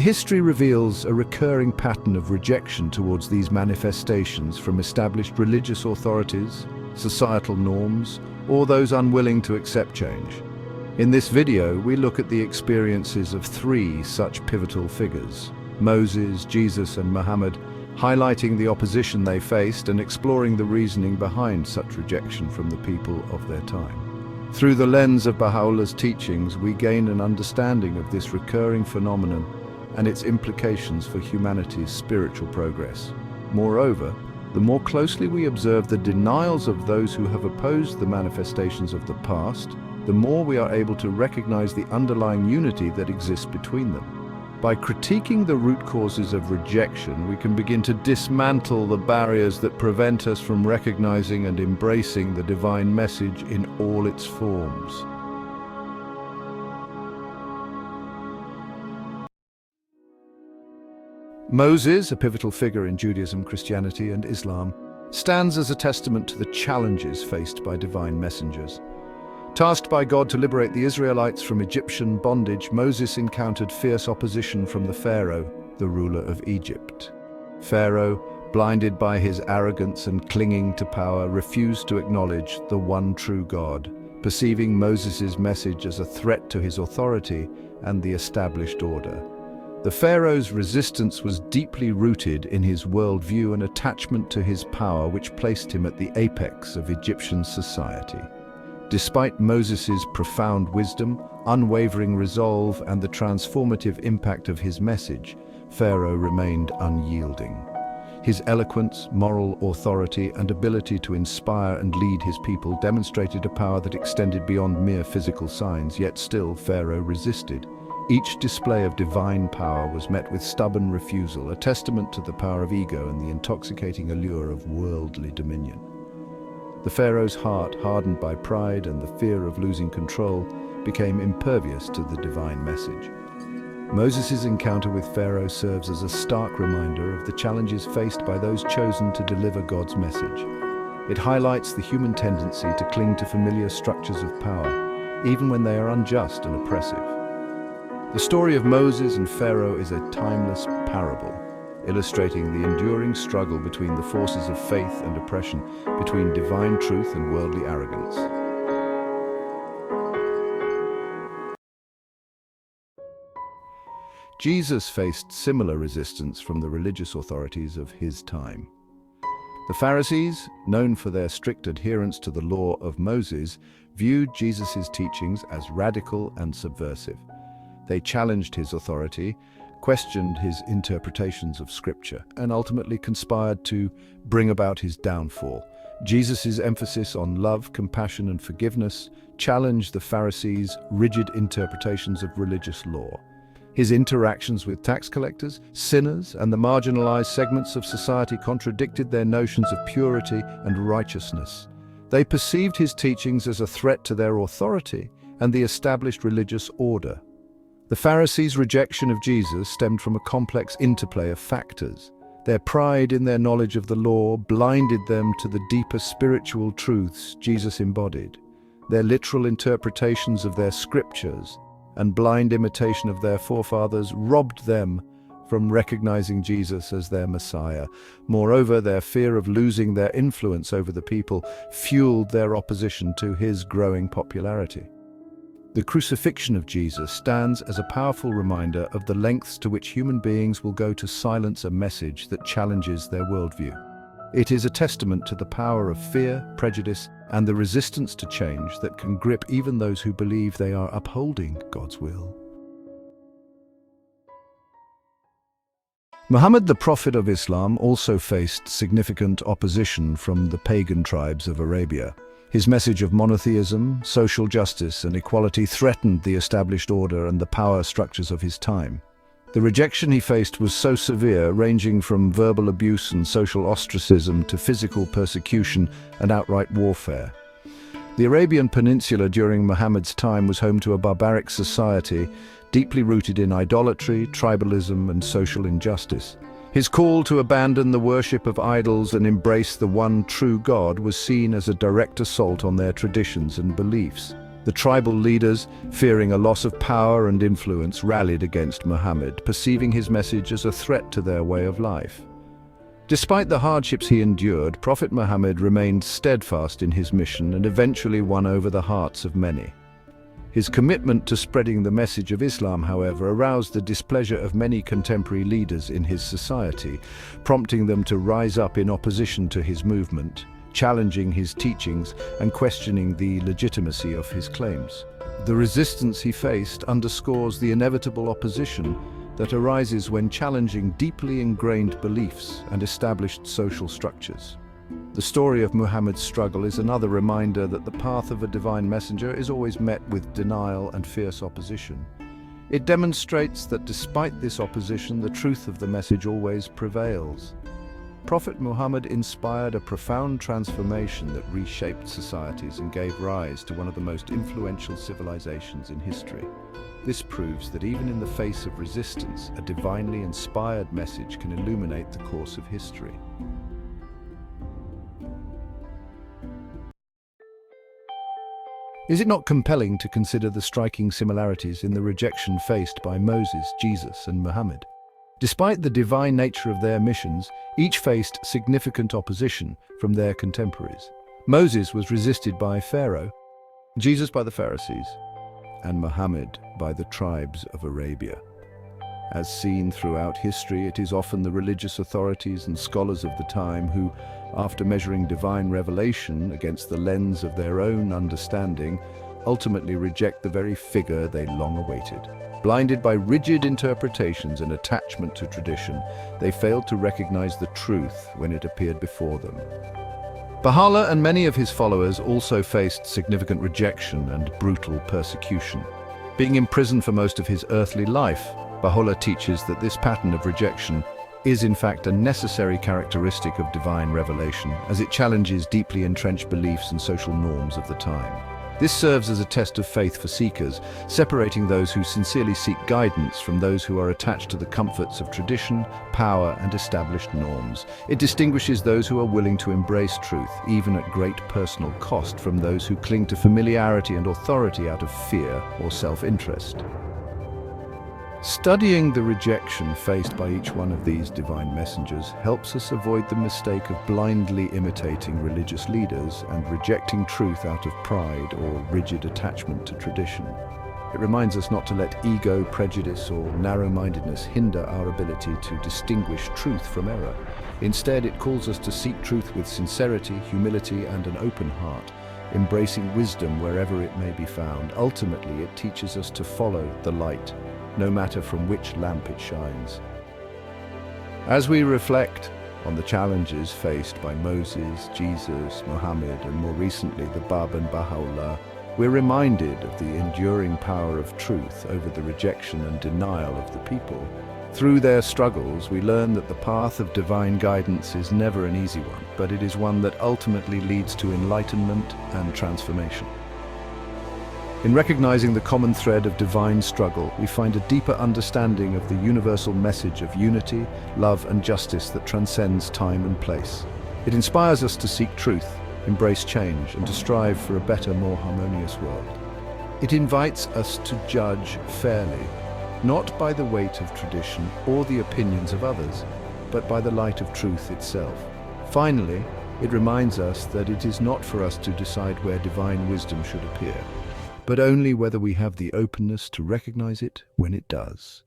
History reveals a recurring pattern of rejection towards these manifestations from established religious authorities, societal norms, or those unwilling to accept change. In this video, we look at the experiences of three such pivotal figures: Moses, Jesus, and Muhammad, highlighting the opposition they faced and exploring the reasoning behind such rejection from the people of their time. Through the lens of Baha'u'llah's teachings, we gain an understanding of this recurring phenomenon and its implications for humanity's spiritual progress. Moreover, the more closely we observe the denials of those who have opposed the manifestations of the past, the more we are able to recognize the underlying unity that exists between them. By critiquing the root causes of rejection, we can begin to dismantle the barriers that prevent us from recognizing and embracing the divine message in all its forms. Moses, a pivotal figure in Judaism, Christianity, and Islam, stands as a testament to the challenges faced by divine messengers. Tasked by God to liberate the Israelites from Egyptian bondage, Moses encountered fierce opposition from the Pharaoh, the ruler of Egypt. Pharaoh, blinded by his arrogance and clinging to power, refused to acknowledge the one true God, perceiving Moses' message as a threat to his authority and the established order. The Pharaoh's resistance was deeply rooted in his worldview and attachment to his power, which placed him at the apex of Egyptian society. Despite Moses' profound wisdom, unwavering resolve, and the transformative impact of his message, Pharaoh remained unyielding. His eloquence, moral authority, and ability to inspire and lead his people demonstrated a power that extended beyond mere physical signs, yet still Pharaoh resisted. Each display of divine power was met with stubborn refusal, a testament to the power of ego and the intoxicating allure of worldly dominion. The Pharaoh's heart, hardened by pride and the fear of losing control, became impervious to the divine message. Moses' encounter with Pharaoh serves as a stark reminder of the challenges faced by those chosen to deliver God's message. It highlights the human tendency to cling to familiar structures of power, even when they are unjust and oppressive. The story of Moses and Pharaoh is a timeless parable, illustrating the enduring struggle between the forces of faith and oppression, between divine truth and worldly arrogance. Jesus faced similar resistance from the religious authorities of his time. The Pharisees, known for their strict adherence to the law of Moses, viewed Jesus' teachings as radical and subversive. They challenged his authority, questioned his interpretations of Scripture, and ultimately conspired to bring about his downfall. Jesus' emphasis on love, compassion, and forgiveness challenged the Pharisees' rigid interpretations of religious law. His interactions with tax collectors, sinners, and the marginalized segments of society contradicted their notions of purity and righteousness. They perceived his teachings as a threat to their authority and the established religious order. The Pharisees' rejection of Jesus stemmed from a complex interplay of factors. Their pride in their knowledge of the law blinded them to the deeper spiritual truths Jesus embodied. Their literal interpretations of their scriptures and blind imitation of their forefathers robbed them from recognizing Jesus as their Messiah. Moreover, their fear of losing their influence over the people fueled their opposition to his growing popularity. The crucifixion of Jesus stands as a powerful reminder of the lengths to which human beings will go to silence a message that challenges their worldview. It is a testament to the power of fear, prejudice, and the resistance to change that can grip even those who believe they are upholding God's will. Muhammad, the Prophet of Islam, also faced significant opposition from the pagan tribes of Arabia. His message of monotheism, social justice, and equality threatened the established order and the power structures of his time. The rejection he faced was so severe, ranging from verbal abuse and social ostracism to physical persecution and outright warfare. The Arabian Peninsula during Muhammad's time was home to a barbaric society deeply rooted in idolatry, tribalism, and social injustice. His call to abandon the worship of idols and embrace the one true God was seen as a direct assault on their traditions and beliefs. The tribal leaders, fearing a loss of power and influence, rallied against Muhammad, perceiving his message as a threat to their way of life. Despite the hardships he endured, Prophet Muhammad remained steadfast in his mission and eventually won over the hearts of many. His commitment to spreading the message of Islam, however, aroused the displeasure of many contemporary leaders in his society, prompting them to rise up in opposition to his movement, challenging his teachings and questioning the legitimacy of his claims. The resistance he faced underscores the inevitable opposition that arises when challenging deeply ingrained beliefs and established social structures. The story of Muhammad's struggle is another reminder that the path of a divine messenger is always met with denial and fierce opposition. It demonstrates that despite this opposition, the truth of the message always prevails. Prophet Muhammad inspired a profound transformation that reshaped societies and gave rise to one of the most influential civilizations in history. This proves that even in the face of resistance, a divinely inspired message can illuminate the course of history. Is it not compelling to consider the striking similarities in the rejection faced by Moses, Jesus, and Muhammad? Despite the divine nature of their missions, each faced significant opposition from their contemporaries. Moses was resisted by Pharaoh, Jesus by the Pharisees, and Muhammad by the tribes of Arabia. As seen throughout history, it is often the religious authorities and scholars of the time who, after measuring divine revelation against the lens of their own understanding, ultimately reject the very figure they long awaited. Blinded by rigid interpretations and attachment to tradition, they failed to recognize the truth when it appeared before them. Baha'u'llah and many of his followers also faced significant rejection and brutal persecution. Being imprisoned for most of his earthly life, Baha'u'llah teaches that this pattern of rejection is in fact a necessary characteristic of divine revelation, as it challenges deeply entrenched beliefs and social norms of the time. This serves as a test of faith for seekers, separating those who sincerely seek guidance from those who are attached to the comforts of tradition, power, and established norms. It distinguishes those who are willing to embrace truth, even at great personal cost, from those who cling to familiarity and authority out of fear or self-interest. Studying the rejection faced by each one of these divine messengers helps us avoid the mistake of blindly imitating religious leaders and rejecting truth out of pride or rigid attachment to tradition. It reminds us not to let ego, prejudice, or narrow-mindedness hinder our ability to distinguish truth from error. Instead, it calls us to seek truth with sincerity, humility, and an open heart, embracing wisdom wherever it may be found. Ultimately, it teaches us to follow the light, no matter from which lamp it shines. As we reflect on the challenges faced by Moses, Jesus, Muhammad, and more recently the Bab and Baha'u'llah, we're reminded of the enduring power of truth over the rejection and denial of the people. Through their struggles, we learn that the path of divine guidance is never an easy one, but it is one that ultimately leads to enlightenment and transformation. In recognizing the common thread of divine struggle, we find a deeper understanding of the universal message of unity, love, and justice that transcends time and place. It inspires us to seek truth, embrace change, and to strive for a better, more harmonious world. It invites us to judge fairly, not by the weight of tradition or the opinions of others, but by the light of truth itself. Finally, it reminds us that it is not for us to decide where divine wisdom should appear, but only whether we have the openness to recognize it when it does.